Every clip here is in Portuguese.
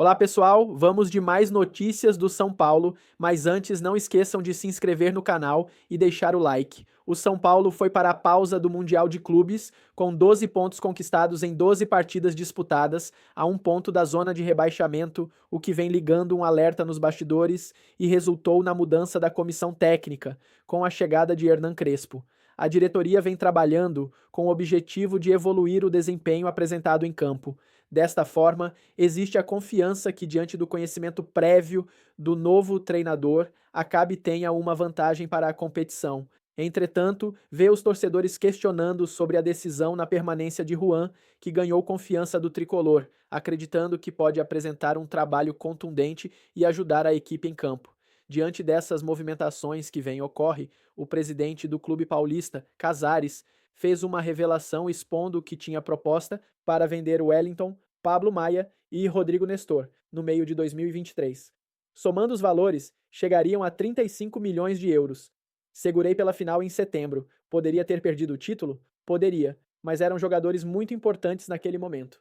Olá pessoal, vamos de mais notícias do São Paulo, mas antes não esqueçam de se inscrever no canal e deixar o like. O São Paulo foi para a pausa do Mundial de Clubes, com 12 pontos conquistados em 12 partidas disputadas, a 1 ponto da zona de rebaixamento, o que vem ligando um alerta nos bastidores e resultou na mudança da comissão técnica, com a chegada de Hernan Crespo. A diretoria vem trabalhando com o objetivo de evoluir o desempenho apresentado em campo. Desta forma, existe a confiança que, diante do conhecimento prévio do novo treinador, Acabe tenha uma vantagem para a competição. Entretanto, vê os torcedores questionando sobre a decisão na permanência de Juan, que ganhou confiança do tricolor, acreditando que pode apresentar um trabalho contundente e ajudar a equipe em campo. Diante dessas movimentações que ocorre, o presidente do Clube Paulista, Casares, fez uma revelação expondo que tinha proposta para vender Wellington, Pablo Maia e Rodrigo Nestor, no meio de 2023. Somando os valores, chegariam a 35 milhões de euros. Segurei pela final em setembro. Poderia ter perdido o título? Poderia, mas eram jogadores muito importantes naquele momento.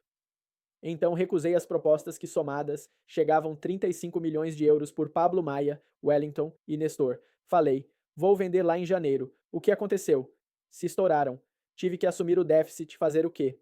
Então recusei as propostas que, somadas, chegavam 35 milhões de euros por Pablo Maia, Wellington e Nestor. Falei, vou vender lá em janeiro. O que aconteceu? Se estouraram. Tive que assumir o déficit, fazer o quê?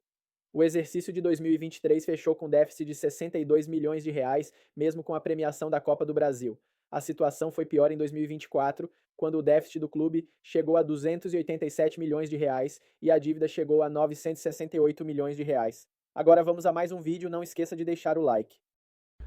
O exercício de 2023 fechou com déficit de 62 milhões de reais, mesmo com a premiação da Copa do Brasil. A situação foi pior em 2024, quando o déficit do clube chegou a 287 milhões de reais e a dívida chegou a 968 milhões de reais. Agora vamos a mais um vídeo, não esqueça de deixar o like.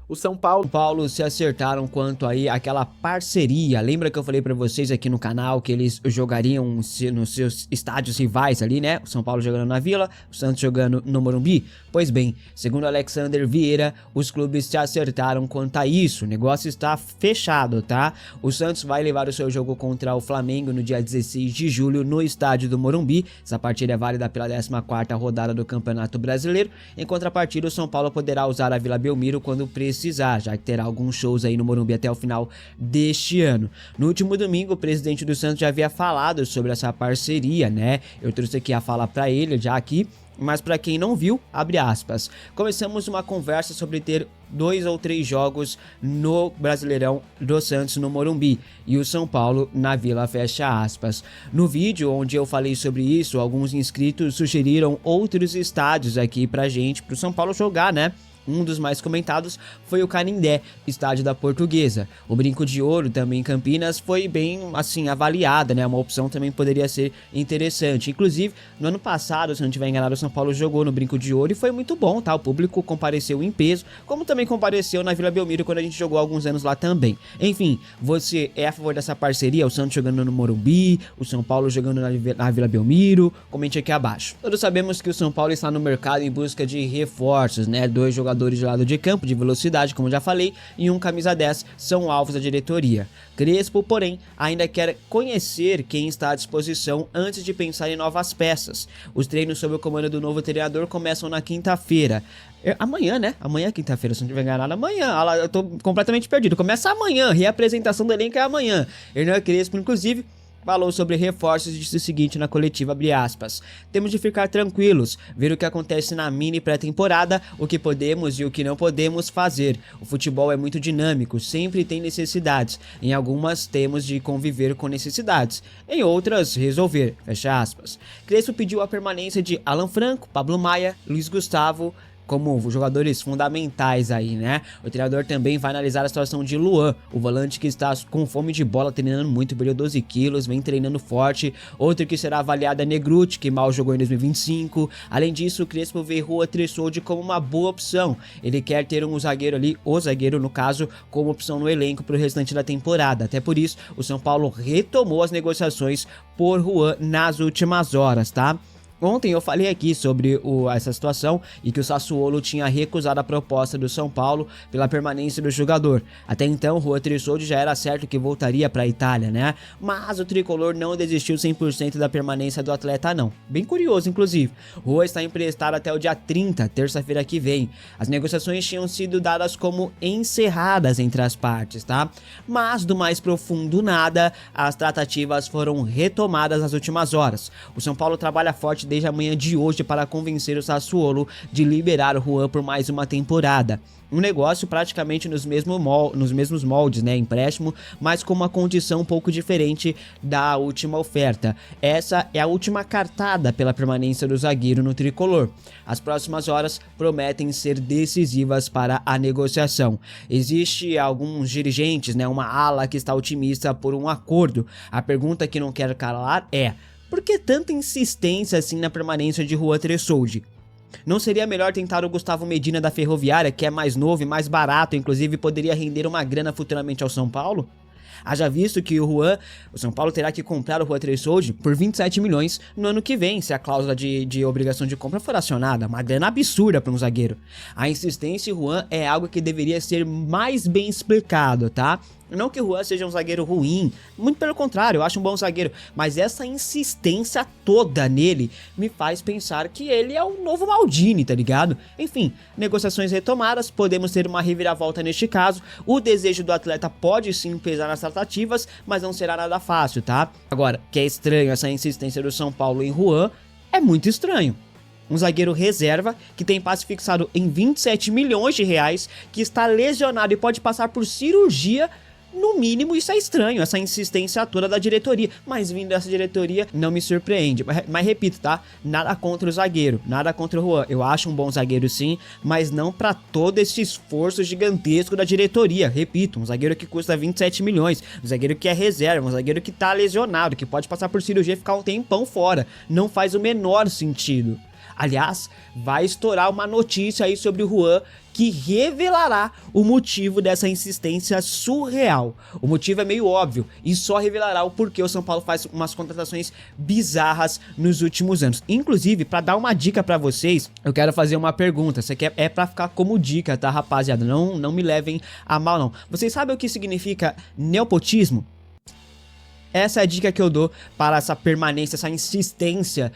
O São Paulo Se acertaram quanto aí aquela parceria. Lembra que eu falei pra vocês aqui no canal que eles jogariam nos seus estádios rivais ali, né? O São Paulo jogando na Vila, o Santos jogando no Morumbi? Pois bem, segundo Alexander Vieira, os clubes se acertaram quanto a isso. O negócio está fechado, tá? O Santos vai levar o seu jogo contra o Flamengo no dia 16 de julho no estádio do Morumbi. Essa partida é válida pela 14ª rodada do Campeonato Brasileiro. Em contrapartida, o São Paulo poderá usar a Vila Belmiro quando precisar, já que terá alguns shows aí no Morumbi até o final deste ano. No último domingo, o presidente do Santos já havia falado sobre essa parceria, né? Eu trouxe aqui a fala para ele já aqui, mas para quem não viu, abre aspas. Começamos uma conversa sobre ter 2 ou 3 jogos no Brasileirão do Santos no Morumbi e o São Paulo na Vila, fecha aspas. No vídeo onde eu falei sobre isso, alguns inscritos sugeriram outros estádios aqui pra gente, pro São Paulo jogar, né? Um dos mais comentados foi o Canindé, estádio da Portuguesa. O Brinco de Ouro, também em Campinas, foi bem, assim, avaliada, né? Uma opção também poderia ser interessante. Inclusive, no ano passado, se não estiver enganado, o São Paulo jogou no Brinco de Ouro e foi muito bom, tá? O público compareceu em peso, como também compareceu na Vila Belmiro quando a gente jogou há alguns anos lá também. Enfim, você é a favor dessa parceria? O Santos jogando no Morumbi, o São Paulo jogando na Vila Belmiro? Comente aqui abaixo. Todos sabemos que o São Paulo está no mercado em busca de reforços, né? 2 jogadores de lado de campo, de velocidade, como já falei, e um camisa 10 são alvos da diretoria. Crespo, porém, ainda quer conhecer quem está à disposição antes de pensar em novas peças. Os treinos sob o comando do novo treinador começam na quinta-feira. Amanhã, né? Amanhã é quinta-feira, se não tiver enganado, amanhã. Eu tô completamente perdido. Começa amanhã, reapresentação do elenco é amanhã. Hernan Crespo, inclusive, falou sobre reforços e disse o seguinte na coletiva, abre aspas: temos de ficar tranquilos, ver o que acontece na mini pré-temporada, o que podemos e o que não podemos fazer. O futebol é muito dinâmico, sempre tem necessidades. Em algumas temos de conviver com necessidades, em outras resolver, fecha aspas. Crespo pediu a permanência de Alan Franco, Pablo Maia, Luiz Gustavo, como jogadores fundamentais aí, né? O treinador também vai analisar a situação de Luan, o volante que está com fome de bola, treinando muito, perdeu 12 quilos, vem treinando forte. Outro que será avaliado é Negruti, que mal jogou em 2025. Além disso, o Crespo vê Rua Tressoldi como uma boa opção. Ele quer ter um zagueiro ali, o zagueiro no caso, como opção no elenco para o restante da temporada. Até por isso, o São Paulo retomou as negociações por Juan nas últimas horas, tá? Ontem eu falei aqui sobre essa situação e que o Sassuolo tinha recusado a proposta do São Paulo pela permanência do jogador. Até então, o Rua Tressoldi já era certo que voltaria para a Itália, né? Mas o tricolor não desistiu 100% da permanência do atleta, não. Bem curioso, inclusive. Rua está emprestado até o dia 30, terça-feira que vem. As negociações tinham sido dadas como encerradas entre as partes, tá? Mas do mais profundo nada, as tratativas foram retomadas nas últimas horas. O São Paulo trabalha forte desde a manhã de hoje para convencer o Sassuolo de liberar o Juan por mais uma temporada. Um negócio praticamente nos mesmos moldes, né, empréstimo, mas com uma condição um pouco diferente da última oferta. Essa é a última cartada pela permanência do zagueiro no tricolor. As próximas horas prometem ser decisivas para a negociação. Existe alguns dirigentes, né, uma ala que está otimista por um acordo. A pergunta que não quero calar é: por que tanta insistência assim na permanência de Juan Tressoldi? Não seria melhor tentar o Gustavo Medina da Ferroviária, que é mais novo e mais barato, inclusive poderia render uma grana futuramente ao São Paulo? Haja visto que o São Paulo terá que comprar o Juan Tressoldi por 27 milhões no ano que vem, se a cláusula de obrigação de compra for acionada, uma grana absurda para um zagueiro. A insistência em Juan é algo que deveria ser mais bem explicado, tá? Não que o Juan seja um zagueiro ruim, muito pelo contrário, eu acho um bom zagueiro, mas essa insistência toda nele me faz pensar que ele é o novo Maldini, tá ligado? Enfim, negociações retomadas, podemos ter uma reviravolta neste caso, o desejo do atleta pode sim pesar nas tratativas, mas não será nada fácil, tá? Agora, que é estranho essa insistência do São Paulo em Juan, é muito estranho. Um zagueiro reserva que tem passe fixado em 27 milhões de reais, que está lesionado e pode passar por cirurgia. No mínimo isso é estranho, essa insistência toda da diretoria, mas vindo dessa diretoria não me surpreende, mas repito, tá? Nada contra o zagueiro, nada contra o Juan, eu acho um bom zagueiro sim, mas não pra todo esse esforço gigantesco da diretoria, repito, um zagueiro que custa 27 milhões, um zagueiro que é reserva, um zagueiro que tá lesionado, que pode passar por cirurgia e ficar um tempão fora, não faz o menor sentido. Aliás, vai estourar uma notícia aí sobre o Juan que revelará o motivo dessa insistência surreal. O motivo é meio óbvio e só revelará o porquê o São Paulo faz umas contratações bizarras nos últimos anos. Inclusive, para dar uma dica para vocês, eu quero fazer uma pergunta. Isso aqui é para ficar como dica, tá, rapaziada? Não me levem a mal, não. Vocês sabem o que significa nepotismo? Essa é a dica que eu dou para essa permanência, essa insistência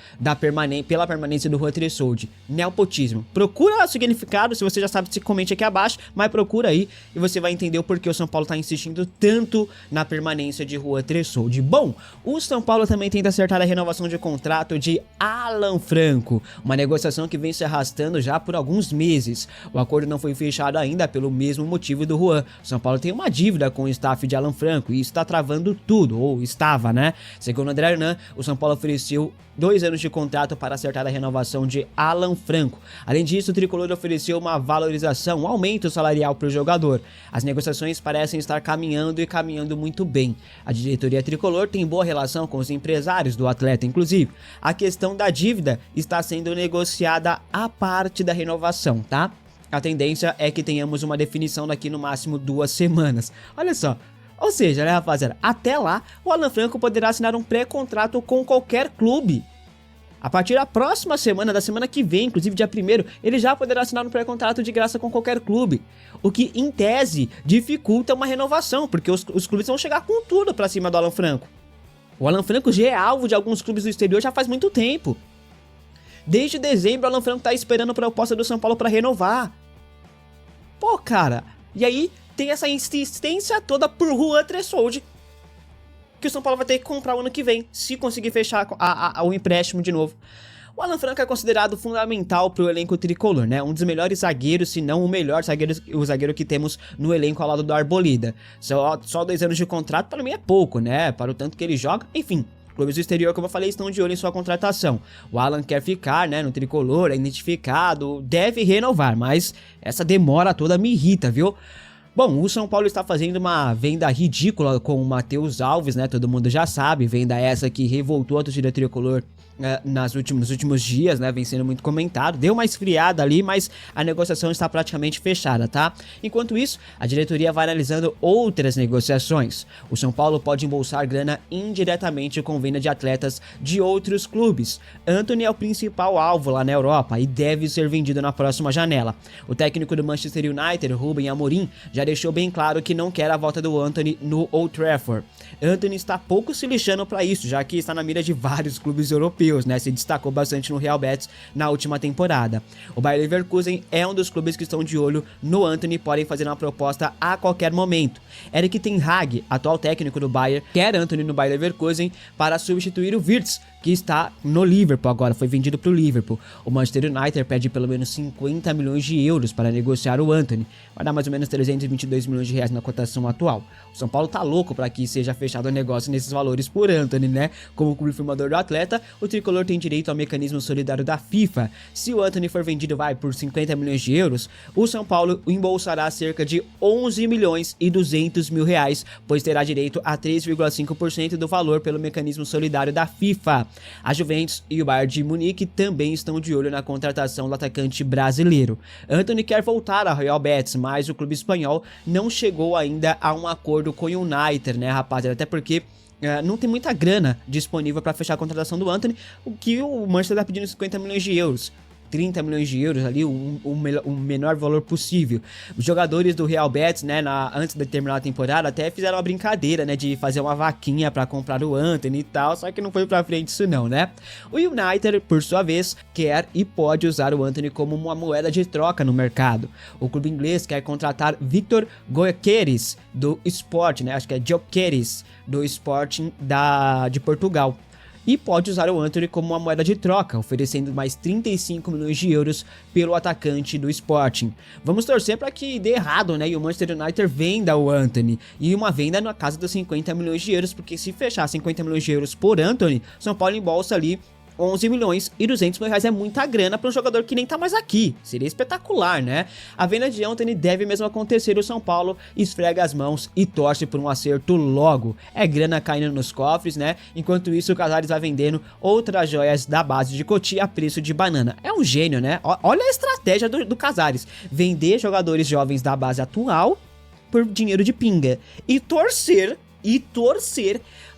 pela permanência do Juan Tressoldi. Nepotismo. Procura o significado, se você já sabe, se comente aqui abaixo, mas procura aí e você vai entender o porquê o São Paulo está insistindo tanto na permanência de Juan Tressoldi. Bom, o São Paulo também tenta acertar a renovação de contrato de Alan Franco, uma negociação que vem se arrastando já por alguns meses. O acordo não foi fechado ainda pelo mesmo motivo do Juan. O São Paulo tem uma dívida com o staff de Alan Franco e isso está travando tudo, ou estava, né? Segundo André Hernan, o São Paulo ofereceu 2 anos de contrato para acertar a renovação de Alan Franco. Além disso, o tricolor ofereceu uma valorização, um aumento salarial para o jogador. As negociações parecem estar caminhando muito bem. A diretoria tricolor tem boa relação com os empresários do atleta, inclusive. A questão da dívida está sendo negociada à parte da renovação, tá? A tendência é que tenhamos uma definição daqui no máximo 2 semanas. Olha só. Ou seja, né, rapaziada, até lá o Alan Franco poderá assinar um pré-contrato com qualquer clube. A partir da próxima semana, da semana que vem, inclusive dia 1º, ele já poderá assinar um pré-contrato de graça com qualquer clube. O que, em tese, dificulta uma renovação, porque os clubes vão chegar com tudo pra cima do Alan Franco. O Alan Franco já é alvo de alguns clubes do exterior já faz muito tempo. Desde dezembro, o Alan Franco tá esperando a proposta do São Paulo pra renovar. Pô, cara, e aí tem essa insistência toda por Juan Tressoldi, que o São Paulo vai ter que comprar o ano que vem, se conseguir fechar o empréstimo de novo. O Alan Franco é considerado fundamental para o elenco tricolor, né? Um dos melhores zagueiros, se não o melhor zagueiro que temos no elenco ao lado do Arboleda. Só 2 anos de contrato para mim é pouco, né? Para o tanto que ele joga, enfim. Clubes do exterior, como eu falei, estão de olho em sua contratação. O Alan quer ficar, né, no tricolor, é identificado, deve renovar, mas essa demora toda me irrita, viu? Bom, o São Paulo está fazendo uma venda ridícula com o Matheus Alves, né? Todo mundo já sabe, venda essa que revoltou a torcida tricolor nos últimos dias, né? Vem sendo muito comentado. Deu uma esfriada ali, mas a negociação está praticamente fechada, tá? Enquanto isso, a diretoria vai analisando outras negociações. O São Paulo pode embolsar grana indiretamente com venda de atletas de outros clubes. Antony é o principal alvo lá na Europa e deve ser vendido na próxima janela. O técnico do Manchester United, Ruben Amorim, já já deixou bem claro que não quer a volta do Antony no Old Trafford. Antony está pouco se lixando para isso, já que está na mira de vários clubes europeus, né? Se destacou bastante no Real Betis na última temporada. O Bayer Leverkusen é um dos clubes que estão de olho no Antony, podem fazer uma proposta a qualquer momento. Erik ten Hag, atual técnico do Bayern, quer Antony no Bayer Leverkusen para substituir o Wirtz, que está no Liverpool agora, foi vendido para o Liverpool. O Manchester United pede pelo menos 50 milhões de euros para negociar o Antony, vai dar mais ou menos 322 milhões de reais na cotação atual. O São Paulo tá louco para que seja fechado o negócio nesses valores por Antony, né? Como clube firmador do atleta, o tricolor tem direito ao mecanismo solidário da FIFA. Se o Antony for vendido por 50 milhões de euros, o São Paulo embolsará cerca de 11 milhões e 200 mil reais, pois terá direito a 3,5% do valor pelo mecanismo solidário da FIFA. A Juventus e o Bayern de Munique também estão de olho na contratação do atacante brasileiro. Antony quer voltar ao Real Betis, mas o clube espanhol não chegou ainda a um acordo com o United, né, rapaziada? Até porque não tem muita grana disponível para fechar a contratação do Antony, o que o Manchester está pedindo 50 milhões de euros. 30 milhões de euros ali, o menor valor possível. Os jogadores do Real Betis, né, antes de terminar a temporada, até fizeram uma brincadeira, né, de fazer uma vaquinha para comprar o Antony e tal, só que não foi pra frente isso não, né? O United, por sua vez, quer e pode usar o Antony como uma moeda de troca no mercado. O clube inglês quer contratar Victor Gyökeres do Sport, né, acho que é Gyökeres do Sporting de Portugal. E pode usar o Antony como uma moeda de troca, oferecendo mais 35 milhões de euros pelo atacante do Sporting. Vamos torcer para que dê errado, né? E o Manchester United venda o Antony. E uma venda na casa dos 50 milhões de euros, porque se fechar 50 milhões de euros por Antony, São Paulo embolsa ali 11 milhões e 200 mil reais, é muita grana para um jogador que nem tá mais aqui. Seria espetacular, né? A venda de Antony deve mesmo acontecer. O São Paulo esfrega as mãos e torce por um acerto logo. É grana caindo nos cofres, né? Enquanto isso, o Casares vai vendendo outras joias da base de Cotia a preço de banana. É um gênio, né? Olha a estratégia do Casares. Vender jogadores jovens da base atual por dinheiro de pinga. E torcer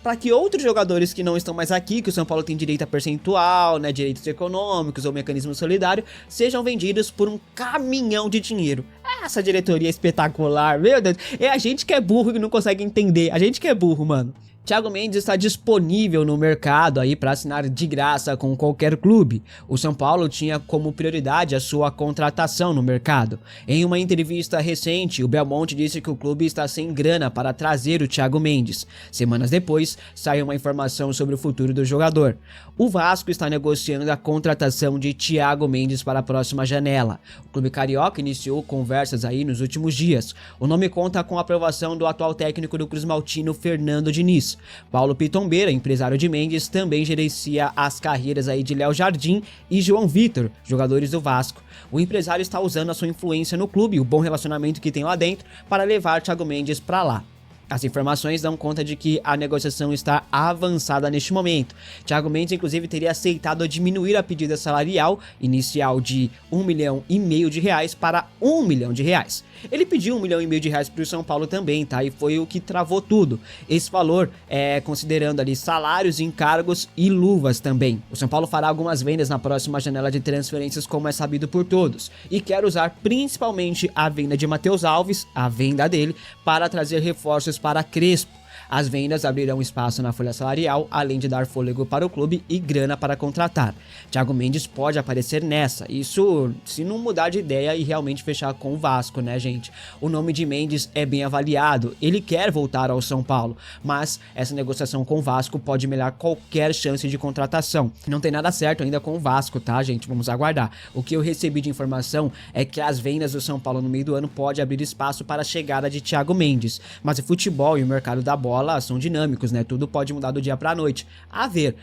para que outros jogadores que não estão mais aqui, que o São Paulo tem direito a percentual, né, direitos econômicos ou mecanismo solidário, sejam vendidos por um caminhão de dinheiro. Essa diretoria é espetacular, meu Deus. É a gente que é burro e não consegue entender. A gente que é burro, mano. Thiago Mendes está disponível no mercado aí para assinar de graça com qualquer clube. O São Paulo tinha como prioridade a sua contratação no mercado. Em uma entrevista recente, o Belmonte disse que o clube está sem grana para trazer o Thiago Mendes. Semanas depois, saiu uma informação sobre o futuro do jogador. O Vasco está negociando a contratação de Thiago Mendes para a próxima janela. O clube carioca iniciou conversas aí nos últimos dias. O nome conta com a aprovação do atual técnico do Cruz Maltino, Fernando Diniz. Paulo Pitombeira, empresário de Mendes, também gerencia as carreiras aí de Léo Jardim e João Vitor, jogadores do Vasco. O empresário está usando a sua influência no clube e o bom relacionamento que tem lá dentro para levar Thiago Mendes para lá. As informações dão conta de que a negociação está avançada neste momento. Thiago Mendes, inclusive, teria aceitado diminuir a pedida salarial inicial de R$1,5 milhão de reais para R$1 milhão de reais. Ele pediu R$1,5 milhão de reais para o São Paulo também, tá? E foi o que travou tudo. Esse valor é considerando ali salários, encargos e luvas também. O São Paulo fará algumas vendas na próxima janela de transferências, como é sabido por todos, e quer usar principalmente a venda de Matheus Alves, a venda dele, para trazer reforços para Crespo. As vendas abrirão espaço na folha salarial, além de dar fôlego para o clube e grana para contratar. Thiago Mendes pode aparecer nessa, isso se não mudar de ideia e realmente fechar com o Vasco, né, gente? O nome de Mendes é bem avaliado, ele quer voltar ao São Paulo, mas essa negociação com o Vasco pode melhorar qualquer chance de contratação. Não tem nada certo ainda com o Vasco, tá, gente? Vamos aguardar. O que eu recebi de informação é que as vendas do São Paulo no meio do ano pode abrir espaço para a chegada de Thiago Mendes, mas o futebol e o mercado da bola são dinâmicos, né? Tudo pode mudar do dia pra noite. A ver.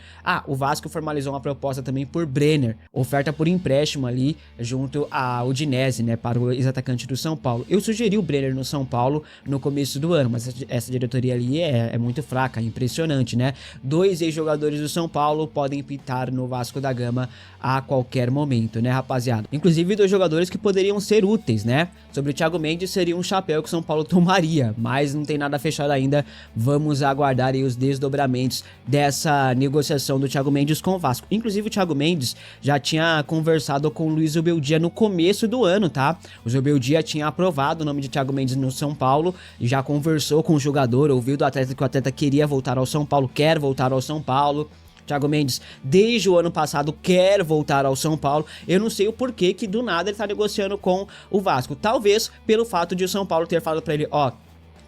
O Vasco formalizou uma proposta também por Brenner, oferta por empréstimo ali junto à Udinese, né? Para o ex-atacante do São Paulo. Eu sugeri o Brenner no São Paulo no começo do ano, mas essa diretoria ali é muito fraca, impressionante, né? 2 ex-jogadores do São Paulo podem pintar no Vasco da Gama a qualquer momento, né, rapaziada? Inclusive 2 jogadores que poderiam ser úteis, né? Sobre o Thiago Mendes, seria um chapéu que o São Paulo tomaria, mas não tem nada fechado ainda Vamos aguardar aí os desdobramentos dessa negociação do Thiago Mendes com o Vasco. Inclusive o Thiago Mendes já tinha conversado com o Luiz Zubeldia no começo do ano, tá? O Zubeldia tinha aprovado o nome de Thiago Mendes no São Paulo, e já conversou com o jogador, ouviu do atleta que o atleta queria voltar ao São Paulo, quer voltar ao São Paulo. Thiago Mendes, desde o ano passado, quer voltar ao São Paulo. Eu não sei o porquê que do nada ele tá negociando com o Vasco. Talvez pelo fato de o São Paulo ter falado pra ele, ó,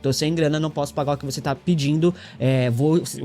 tô sem grana, não posso pagar o que você tá pedindo,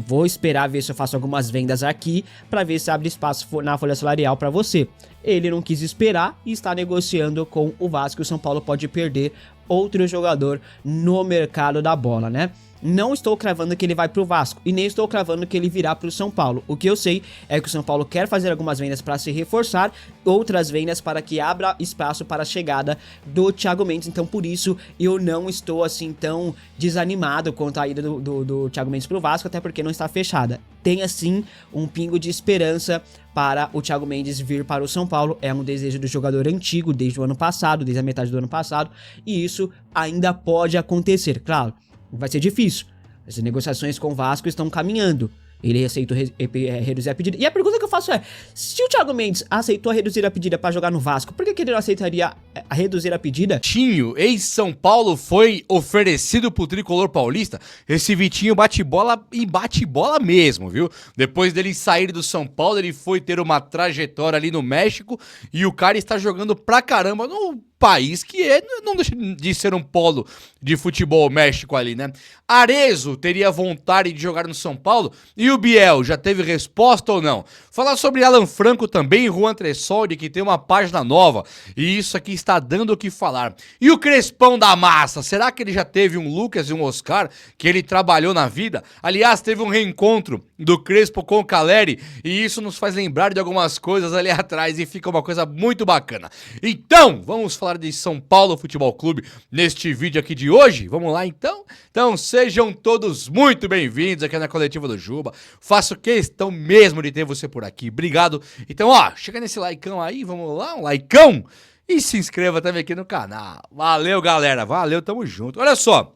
vou esperar ver se eu faço algumas vendas aqui pra ver se abre espaço na folha salarial pra você. Ele não quis esperar e está negociando com o Vasco. O São Paulo pode perder outro jogador no mercado da bola, né? Não estou cravando que ele vai pro Vasco e nem estou cravando que ele virá pro São Paulo. O que eu sei é que o São Paulo quer fazer algumas vendas para se reforçar, outras vendas para que abra espaço para a chegada do Thiago Mendes. Então por isso eu não estou assim tão desanimado quanto a ida do Thiago Mendes pro Vasco, até porque não está fechada. Tem assim um pingo de esperança para o Thiago Mendes vir para o São Paulo. É um desejo do jogador antigo desde o ano passado, desde a metade do ano passado, e isso ainda pode acontecer. Claro, vai ser difícil. As negociações com o Vasco estão caminhando. Ele aceitou reduzir a pedida. E a pergunta que eu faço é, se o Thiago Mendes aceitou reduzir a pedida para jogar no Vasco, por que ele não aceitaria reduzir a pedida? Vitinho, ex-São Paulo, foi oferecido pro tricolor paulista. Esse Vitinho bate bola e bate bola mesmo, viu? Depois dele sair do São Paulo, ele foi ter uma trajetória ali no México e o cara está jogando pra caramba no país que não deixa de ser um polo de futebol, México ali, né? Arezzo teria vontade de jogar no São Paulo e o Biel já teve resposta ou não? Falar sobre Alan Franco também, Juan Tressoldi, que tem uma página nova e isso aqui está dando o que falar. E o Crespão da Massa, será que ele já teve um Lucas e um Oscar que ele trabalhou na vida? Aliás, teve um reencontro do Crespo com o Caleri e isso nos faz lembrar de algumas coisas ali atrás e fica uma coisa muito bacana. Então, vamos falar de São Paulo Futebol Clube neste vídeo aqui de hoje. Vamos lá então? Então sejam todos muito bem-vindos aqui na Coletiva do Juba. Faço questão mesmo de ter você por aqui. Obrigado. Então, ó, chega nesse likeão aí, vamos lá, um likeão. E se inscreva também aqui no canal. Valeu, galera. Valeu, tamo junto. Olha só.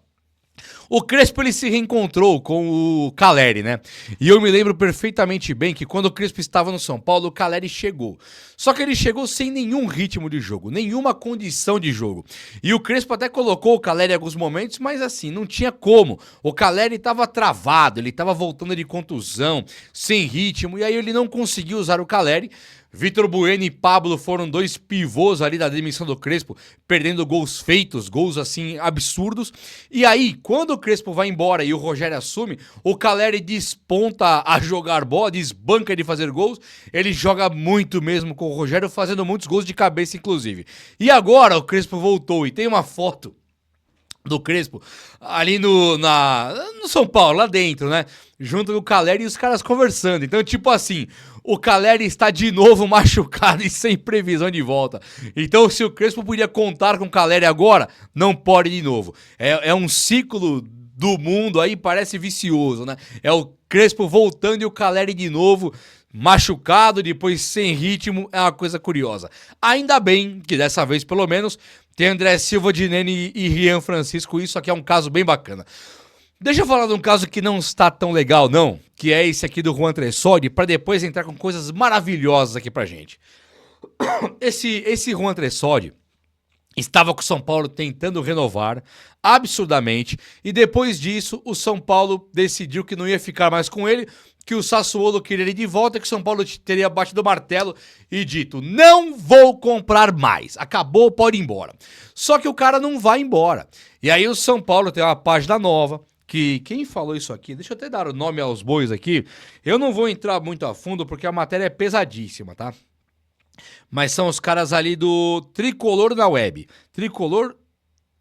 O Crespo, ele se reencontrou com o Caleri, né? E eu me lembro perfeitamente bem que quando o Crespo estava no São Paulo, o Caleri chegou. Só que ele chegou sem nenhum ritmo de jogo, nenhuma condição de jogo. E o Crespo até colocou o Caleri em alguns momentos, mas assim, não tinha como. O Caleri estava travado, ele estava voltando de contusão, sem ritmo, e aí ele não conseguiu usar o Caleri. Vitor Bueno e Pablo foram dois pivôs ali da demissão do Crespo, perdendo gols feitos, gols assim absurdos. E aí, quando o Crespo vai embora e o Rogério assume, o Caleri desponta a jogar bola, desbanca de fazer gols. Ele joga muito mesmo com o Rogério, fazendo muitos gols de cabeça, inclusive. E agora o Crespo voltou e tem uma foto do Crespo ali no São Paulo, lá dentro, né? Junto com o Caleri e os caras conversando. Então, tipo assim, o Caleri está de novo machucado e sem previsão de volta. Então, se o Crespo podia contar com o Caleri agora, não pode de novo. É um ciclo do mundo aí, parece vicioso, né? É o Crespo voltando e o Caleri de novo machucado, depois sem ritmo. É uma coisa curiosa. Ainda bem que dessa vez, pelo menos, tem André Silva, Dineni e Rian Francisco. Isso aqui é um caso bem bacana. Deixa eu falar de um caso que não está tão legal, não. Que é esse aqui do Juan Tressoldi, para depois entrar com coisas maravilhosas aqui pra gente. Esse Juan Tressoldi estava com o São Paulo tentando renovar absurdamente. E depois disso, o São Paulo decidiu que não ia ficar mais com ele, que o Sassuolo queria ele de volta, que o São Paulo teria batido o martelo e dito, não vou comprar mais, acabou, pode ir embora. Só que o cara não vai embora. E aí o São Paulo tem uma página nova, que quem falou isso aqui, deixa eu até dar o nome aos bois aqui, eu não vou entrar muito a fundo porque a matéria é pesadíssima, tá? Mas são os caras ali do Tricolor na Web. Tricolor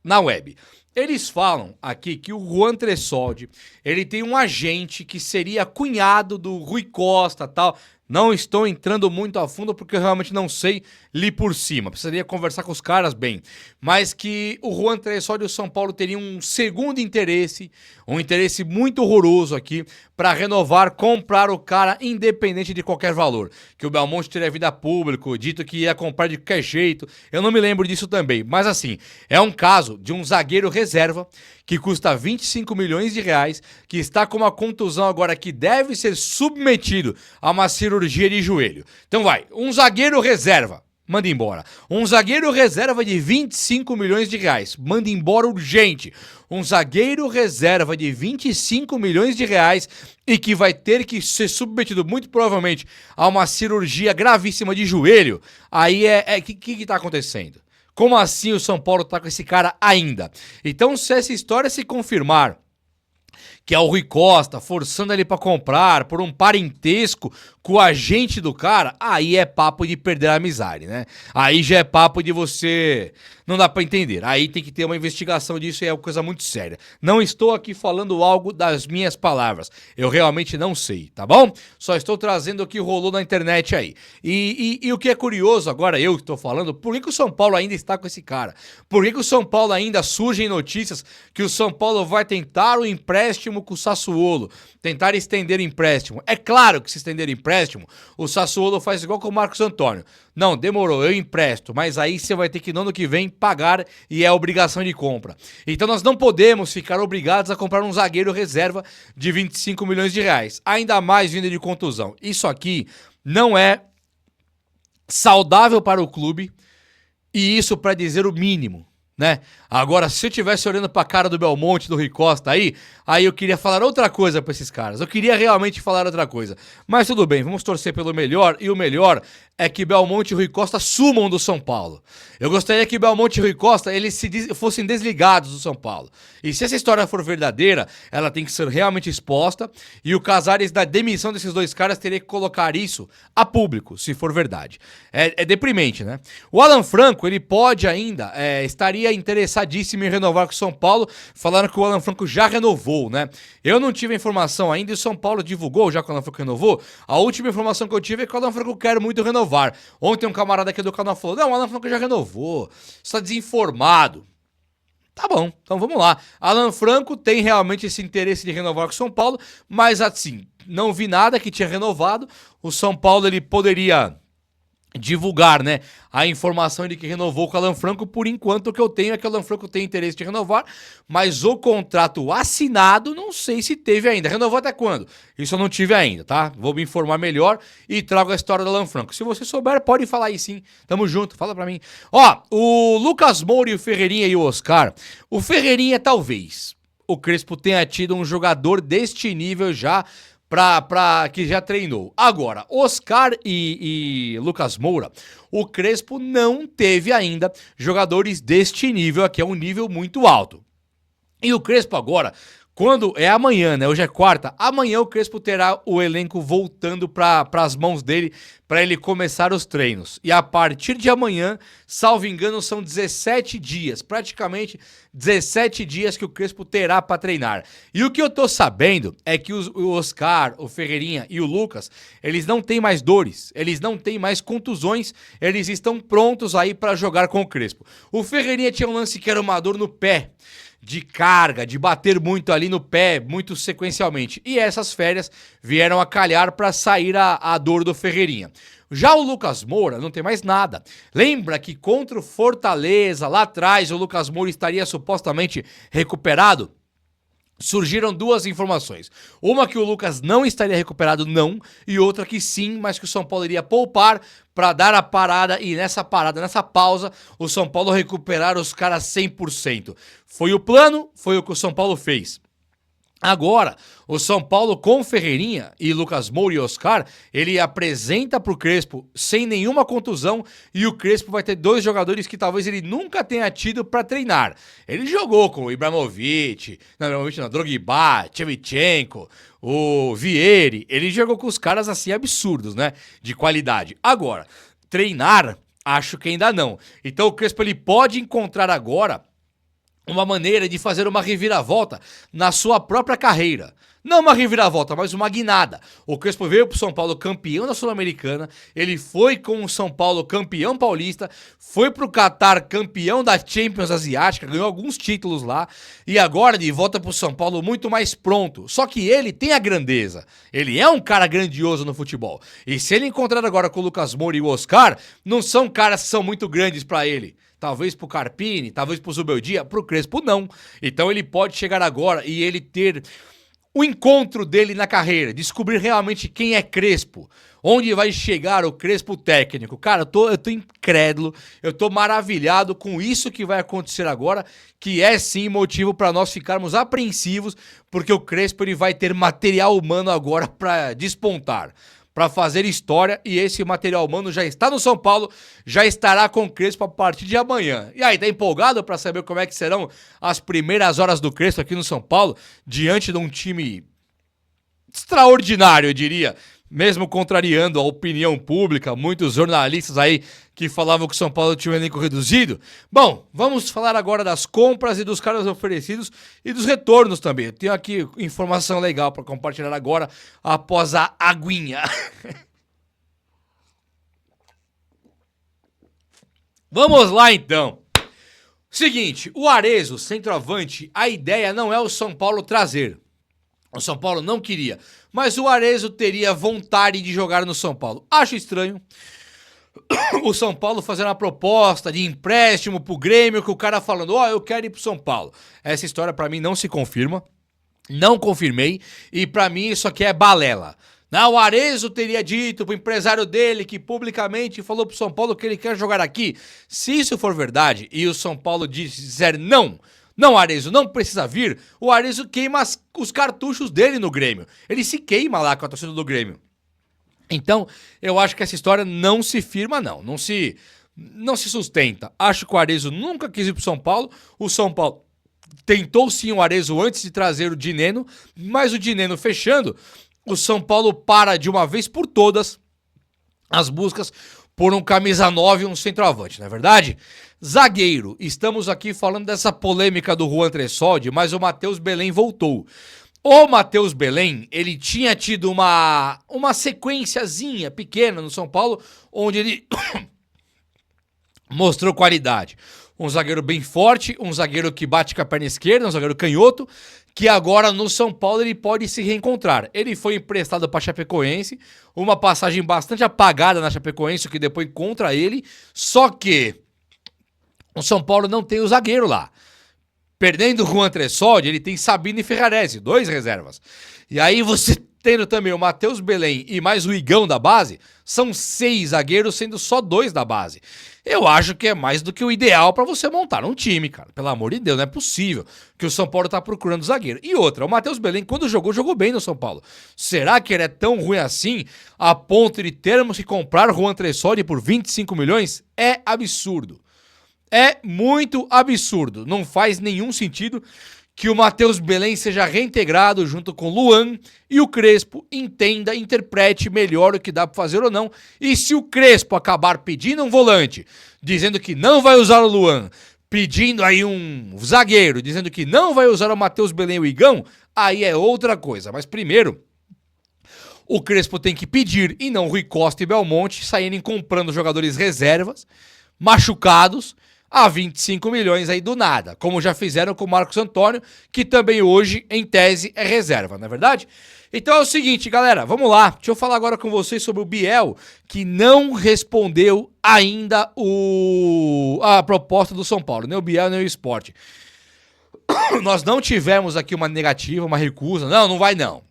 na Web. Eles falam aqui que o Juan Tressoldi, ele tem um agente que seria cunhado do Rui Costa, tal. Não estou entrando muito a fundo porque eu realmente não sei li por cima. Precisaria conversar com os caras bem. Mas que o Juan Tressolli e o São Paulo teriam um segundo interesse, um interesse muito horroroso aqui, para renovar, comprar o cara independente de qualquer valor. Que o Belmonte teria vindo a público, dito que ia comprar de qualquer jeito. Eu não me lembro disso também. Mas assim, é um caso de um zagueiro reserva que custa 25 milhões de reais, que está com uma contusão agora que deve ser submetido a uma cirurgia de joelho. Então vai, um zagueiro reserva, manda embora. Um zagueiro reserva de 25 milhões de reais, manda embora urgente. Um zagueiro reserva de 25 milhões de reais e que vai ter que ser submetido muito provavelmente a uma cirurgia gravíssima de joelho. Aí que tá acontecendo? Como assim o São Paulo tá com esse cara ainda? Então, se essa história se confirmar, que é o Rui Costa forçando ele pra comprar por um parentesco com o agente do cara, aí é papo de perder a amizade, né? Aí já é papo de você... Não dá pra entender. Aí tem que ter uma investigação disso e é uma coisa muito séria. Não estou aqui falando algo das minhas palavras. Eu realmente não sei, tá bom? Só estou trazendo o que rolou na internet aí. E o que é curioso, agora eu que estou falando, por que o São Paulo ainda está com esse cara? Por que o São Paulo ainda surgem notícias que o São Paulo vai tentar o empréstimo com o Sassuolo? Tentar estender o empréstimo. É claro que se estender o empréstimo, o Sassuolo faz igual com o Marcos Antônio. Não, demorou, eu empresto, mas aí você vai ter que no ano que vem pagar e é obrigação de compra. Então nós não podemos ficar obrigados a comprar um zagueiro reserva de 25 milhões de reais, ainda mais vindo de contusão. Isso aqui não é saudável para o clube e isso para dizer o mínimo, né? Agora, se eu estivesse olhando pra cara do Belmonte, do Rui Costa aí eu queria falar outra coisa pra esses caras. Eu queria realmente falar outra coisa. Mas tudo bem, vamos torcer pelo melhor. E o melhor é que Belmonte e Rui Costa sumam do São Paulo. Eu gostaria que Belmonte e Rui Costa fossem desligados do São Paulo. E se essa história for verdadeira, ela tem que ser realmente exposta. E o Casares, da demissão desses dois caras, teria que colocar isso a público, se for verdade. É deprimente, né? O Alan Franco, ele pode ainda, estaria interessadíssimo em renovar com o São Paulo. Falaram que o Alan Franco já renovou, né? Eu não tive a informação ainda e o São Paulo divulgou, já que o Alan Franco renovou. A última informação que eu tive é que o Alan Franco quer muito renovar. Ontem um camarada aqui do canal falou, não, o Alan Franco já renovou, está desinformado. Tá bom, então vamos lá. Alan Franco tem realmente esse interesse de renovar com o São Paulo, mas assim, não vi nada que tinha renovado. O São Paulo, ele poderia divulgar, né, a informação de que renovou com o Alan Franco. Por enquanto o que eu tenho é que o Alan Franco tem interesse de renovar, mas o contrato assinado não sei se teve ainda. Renovou até quando? Isso eu não tive ainda, tá? Vou me informar melhor e trago a história do Alan Franco. Se você souber, pode falar aí sim. Tamo junto, fala pra mim. Ó, o Lucas Moura e o Ferreirinha e o Oscar. O Ferreirinha talvez o Crespo tenha tido um jogador deste nível já que já treinou. Agora, Oscar e Lucas Moura, o Crespo não teve ainda jogadores deste nível aqui, é um nível muito alto. E o Crespo agora, quando é amanhã, né? Hoje é quarta. Amanhã o Crespo terá o elenco voltando para as mãos dele para ele começar os treinos. E a partir de amanhã, salvo engano, são 17 dias, praticamente 17 dias que o Crespo terá para treinar. E o que eu tô sabendo é que o Oscar, o Ferreirinha e o Lucas, eles não têm mais dores, eles não têm mais contusões, eles estão prontos aí para jogar com o Crespo. O Ferreirinha tinha um lance que era uma dor no pé, de carga, de bater muito ali no pé, muito sequencialmente. E essas férias vieram a calhar para sair a dor do Ferreirinha. Já o Lucas Moura não tem mais nada. Lembra que contra o Fortaleza, lá atrás, o Lucas Moura estaria supostamente recuperado? Surgiram duas informações. Uma que o Lucas não estaria recuperado, não. E outra que sim, mas que o São Paulo iria poupar para dar a parada. E nessa parada, nessa pausa, o São Paulo recuperar os caras 100%. Foi o plano, foi o que o São Paulo fez. Agora, o São Paulo com Ferreirinha e Lucas Moura e Oscar, ele apresenta pro Crespo sem nenhuma contusão e o Crespo vai ter dois jogadores que talvez ele nunca tenha tido para treinar. Ele jogou com o Ibrahimovic, Drogba, Shevchenko, o Vieri, ele jogou com os caras assim absurdos, né, de qualidade. Agora, treinar, acho que ainda não. Então o Crespo ele pode encontrar agora uma maneira de fazer uma reviravolta na sua própria carreira. Não uma reviravolta, mas uma guinada. O Crespo veio pro São Paulo campeão da Sul-Americana, ele foi com o São Paulo campeão paulista, foi pro Catar campeão da Champions Asiática, ganhou alguns títulos lá, e agora ele volta pro São Paulo muito mais pronto. Só que ele tem a grandeza, ele é um cara grandioso no futebol. E se ele encontrar agora com o Lucas Moura e o Oscar, não são caras que são muito grandes pra ele. Talvez pro Carpini, talvez pro Zubeldia, pro Crespo não. Então ele pode chegar agora e ele ter o encontro dele na carreira, descobrir realmente quem é Crespo, onde vai chegar o Crespo técnico. Cara, eu tô incrédulo, eu tô maravilhado com isso que vai acontecer agora, que é sim motivo para nós ficarmos apreensivos, porque o Crespo ele vai ter material humano agora para despontar, para fazer história, e esse material humano já está no São Paulo, já estará com o Crespo a partir de amanhã. E aí, tá empolgado para saber como é que serão as primeiras horas do Crespo aqui no São Paulo, diante de um time extraordinário, eu diria, mesmo contrariando a opinião pública, muitos jornalistas aí que falavam que o São Paulo tinha um elenco reduzido. Bom, vamos falar agora das compras e dos caras oferecidos e dos retornos também. Eu tenho aqui informação legal para compartilhar agora, após a aguinha. Vamos lá então. Seguinte, o Arezzo, centroavante, a ideia não é o São Paulo trazer. O São Paulo não queria, mas o Arezzo teria vontade de jogar no São Paulo. Acho estranho o São Paulo fazer uma proposta de empréstimo pro Grêmio, que o cara falando, eu quero ir pro São Paulo. Essa história pra mim não se confirma, não confirmei, e pra mim isso aqui é balela. Não, o Arezzo teria dito pro empresário dele que publicamente falou pro São Paulo que ele quer jogar aqui. Se isso for verdade e o São Paulo disser não, Arezzo, não precisa vir, o Arezzo queima os cartuchos dele no Grêmio. Ele se queima lá com a torcida do Grêmio. Então, eu acho que essa história não se firma, não se sustenta. Acho que o Arezzo nunca quis ir pro São Paulo. O São Paulo tentou sim o Arezzo antes de trazer o Dineno, mas o Dineno fechando, o São Paulo para de uma vez por todas as buscas por um camisa 9 e um centroavante, não é verdade? Zagueiro, estamos aqui falando dessa polêmica do Juan Tressoldi, mas o Matheus Belém voltou. O Matheus Belém, ele tinha tido uma sequenciazinha pequena no São Paulo, onde ele mostrou qualidade. Um zagueiro bem forte, um zagueiro que bate com a perna esquerda, um zagueiro canhoto, que agora no São Paulo ele pode se reencontrar. Ele foi emprestado para a Chapecoense, uma passagem bastante apagada na Chapecoense, que depois contra ele, só que o São Paulo não tem o zagueiro lá. Perdendo o Juan Tressoldi, ele tem Sabino e Ferrarese, 2 reservas. E aí você tendo também o Matheus Belém e mais o Igão da base, são 6 zagueiros, sendo só 2 da base. Eu acho que é mais do que o ideal para você montar um time, cara. Pelo amor de Deus, não é possível que o São Paulo tá procurando zagueiro. E outra, o Matheus Belém, quando jogou bem no São Paulo. Será que ele é tão ruim assim, a ponto de termos que comprar o Juan Tressoldi por 25 milhões? É absurdo. É muito absurdo. Não faz nenhum sentido que o Matheus Belém seja reintegrado junto com o Luan e o Crespo entenda, interprete melhor o que dá para fazer ou não. E se o Crespo acabar pedindo um volante, dizendo que não vai usar o Luan, pedindo aí um zagueiro, dizendo que não vai usar o Matheus Belém e o Igão, aí é outra coisa. Mas primeiro, o Crespo tem que pedir e não Rui Costa e Belmonte saírem comprando jogadores reservas, machucados, a 25 milhões aí do nada, como já fizeram com o Marcos Antônio, que também hoje, em tese, é reserva, não é verdade? Então é o seguinte, galera, vamos lá. Deixa eu falar agora com vocês sobre o Biel, que não respondeu ainda a proposta do São Paulo, nem o Biel, nem o Sport. Nós não tivemos aqui uma negativa, uma recusa, não vai não.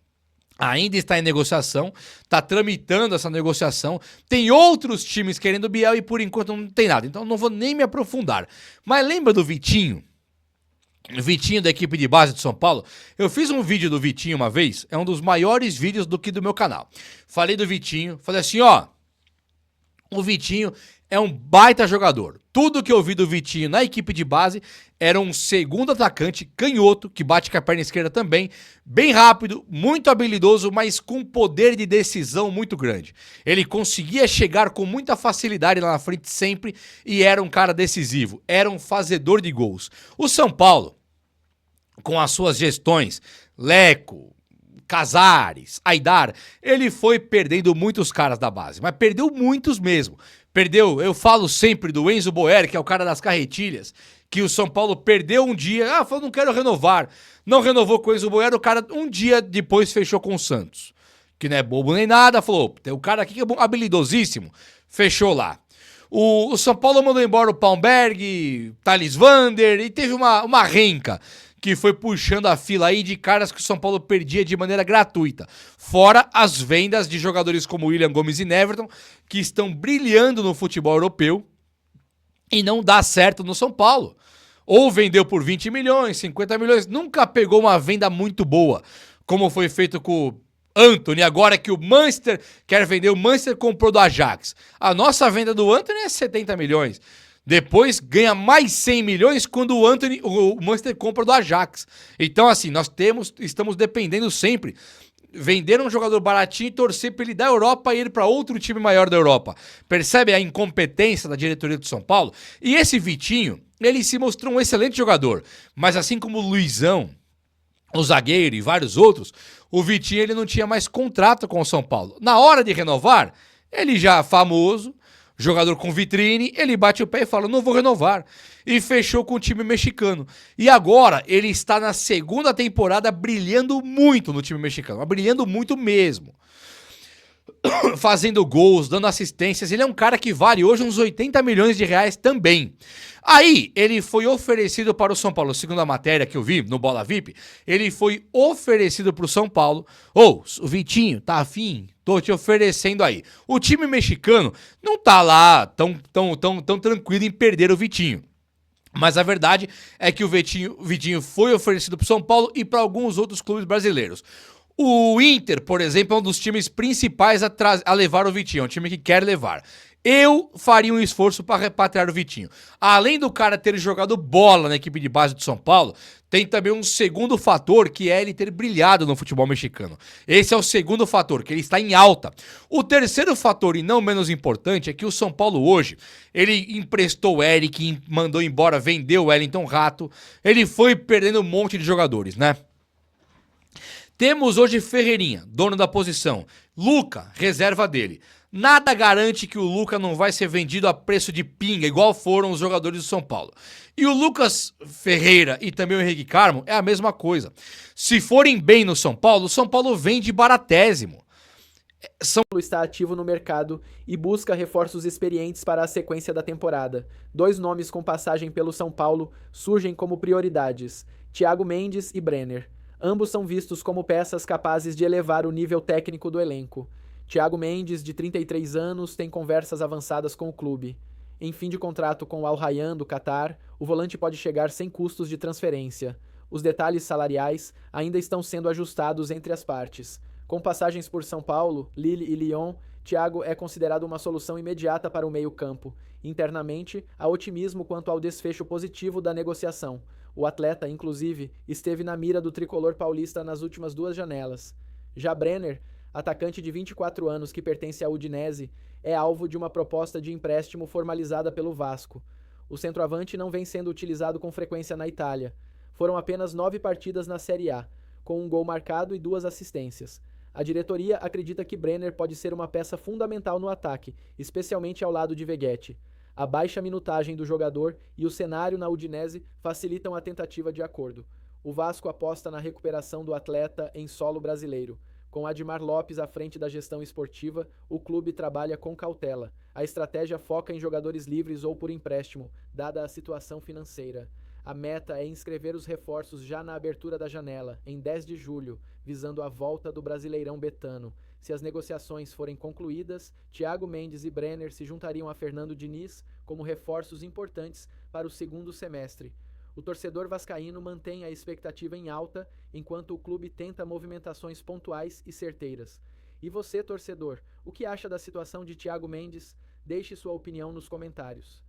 Ainda está em negociação, está tramitando essa negociação, tem outros times querendo o Biel e por enquanto não tem nada, então não vou nem me aprofundar. Mas lembra do Vitinho? O Vitinho da equipe de base do São Paulo? Eu fiz um vídeo do Vitinho uma vez, é um dos maiores vídeos do meu canal. Falei do Vitinho, falei assim, o Vitinho é um baita jogador. Tudo que eu vi do Vitinho na equipe de base era um segundo atacante canhoto, que bate com a perna esquerda também, bem rápido, muito habilidoso, mas com poder de decisão muito grande. Ele conseguia chegar com muita facilidade lá na frente sempre e era um cara decisivo, era um fazedor de gols. O São Paulo, com as suas gestões, Leco, Casares, Aidar, ele foi perdendo muitos caras da base, mas perdeu muitos mesmo. Perdeu, eu falo sempre do Enzo Boer, que é o cara das carretilhas, que o São Paulo perdeu um dia, falou, não quero renovar. Não renovou com o Enzo Boer, o cara um dia depois fechou com o Santos. Que não é bobo nem nada, falou, tem um cara aqui que é habilidosíssimo, fechou lá. O São Paulo mandou embora o Palmberg, Thales Vander, e teve uma renca que foi puxando a fila aí de caras que o São Paulo perdia de maneira gratuita. Fora as vendas de jogadores como William Gomes e Neverton, que estão brilhando no futebol europeu e não dá certo no São Paulo. Ou vendeu por 20 milhões, 50 milhões, nunca pegou uma venda muito boa, como foi feito com o Antony, agora que o Manchester quer vender, o Manchester comprou do Ajax. A nossa venda do Antony é 70 milhões. Depois ganha mais 100 milhões quando o Manchester compra do Ajax. Então, assim, estamos dependendo sempre. Vender um jogador baratinho e torcer para ele da Europa e ir para outro time maior da Europa. Percebe a incompetência da diretoria do São Paulo? E esse Vitinho, ele se mostrou um excelente jogador. Mas assim como o Luizão, o zagueiro e vários outros, o Vitinho ele não tinha mais contrato com o São Paulo. Na hora de renovar, ele já famoso, jogador com vitrine, ele bate o pé e fala, não vou renovar. E fechou com o time mexicano. E agora ele está na segunda temporada brilhando muito no time mexicano, mas brilhando muito mesmo. Fazendo gols, dando assistências, ele é um cara que vale hoje uns 80 milhões de reais também. Aí, ele foi oferecido para o São Paulo, segundo a matéria que eu vi no Bola VIP, ele foi oferecido para o São Paulo, o Vitinho, tá afim? Tô te oferecendo aí. O time mexicano não tá lá tão tranquilo em perder o Vitinho. Mas a verdade é que o Vitinho foi oferecido para o São Paulo e para alguns outros clubes brasileiros. O Inter, por exemplo, é um dos times principais a levar o Vitinho, é um time que quer levar. Eu faria um esforço para repatriar o Vitinho. Além do cara ter jogado bola na equipe de base do São Paulo, tem também um segundo fator, que é ele ter brilhado no futebol mexicano. Esse é o segundo fator, que ele está em alta. O terceiro fator, e não menos importante, é que o São Paulo hoje, ele emprestou o Eric, mandou embora, vendeu o Wellington Rato, ele foi perdendo um monte de jogadores, né? Temos hoje Ferreirinha, dono da posição. Luca, reserva dele. Nada garante que o Luca não vai ser vendido a preço de pinga, igual foram os jogadores do São Paulo. E o Lucas Ferreira e também o Henrique Carmo é a mesma coisa. Se forem bem no São Paulo, o São Paulo vende baratésimo. São Paulo está ativo no mercado e busca reforços experientes para a sequência da temporada. 2 nomes com passagem pelo São Paulo surgem como prioridades: Thiago Mendes e Brenner. Ambos são vistos como peças capazes de elevar o nível técnico do elenco. Thiago Mendes, de 33 anos, tem conversas avançadas com o clube. Em fim de contrato com o Al Rayyan do Catar, o volante pode chegar sem custos de transferência. Os detalhes salariais ainda estão sendo ajustados entre as partes. Com passagens por São Paulo, Lille e Lyon, Thiago é considerado uma solução imediata para o meio-campo. Internamente, há otimismo quanto ao desfecho positivo da negociação. O atleta, inclusive, esteve na mira do tricolor paulista nas últimas 2 janelas. Já Brenner, atacante de 24 anos que pertence à Udinese, é alvo de uma proposta de empréstimo formalizada pelo Vasco. O centroavante não vem sendo utilizado com frequência na Itália. Foram apenas 9 partidas na Série A, com 1 gol marcado e 2 assistências. A diretoria acredita que Brenner pode ser uma peça fundamental no ataque, especialmente ao lado de Veguete. A baixa minutagem do jogador e o cenário na Udinese facilitam a tentativa de acordo. O Vasco aposta na recuperação do atleta em solo brasileiro. Com Admar Lopes à frente da gestão esportiva, o clube trabalha com cautela. A estratégia foca em jogadores livres ou por empréstimo, dada a situação financeira. A meta é inscrever os reforços já na abertura da janela, em 10 de julho, visando a volta do Brasileirão Betano. Se as negociações forem concluídas, Thiago Mendes e Brenner se juntariam a Fernando Diniz como reforços importantes para o segundo semestre. O torcedor vascaíno mantém a expectativa em alta, enquanto o clube tenta movimentações pontuais e certeiras. E você, torcedor, o que acha da situação de Thiago Mendes? Deixe sua opinião nos comentários.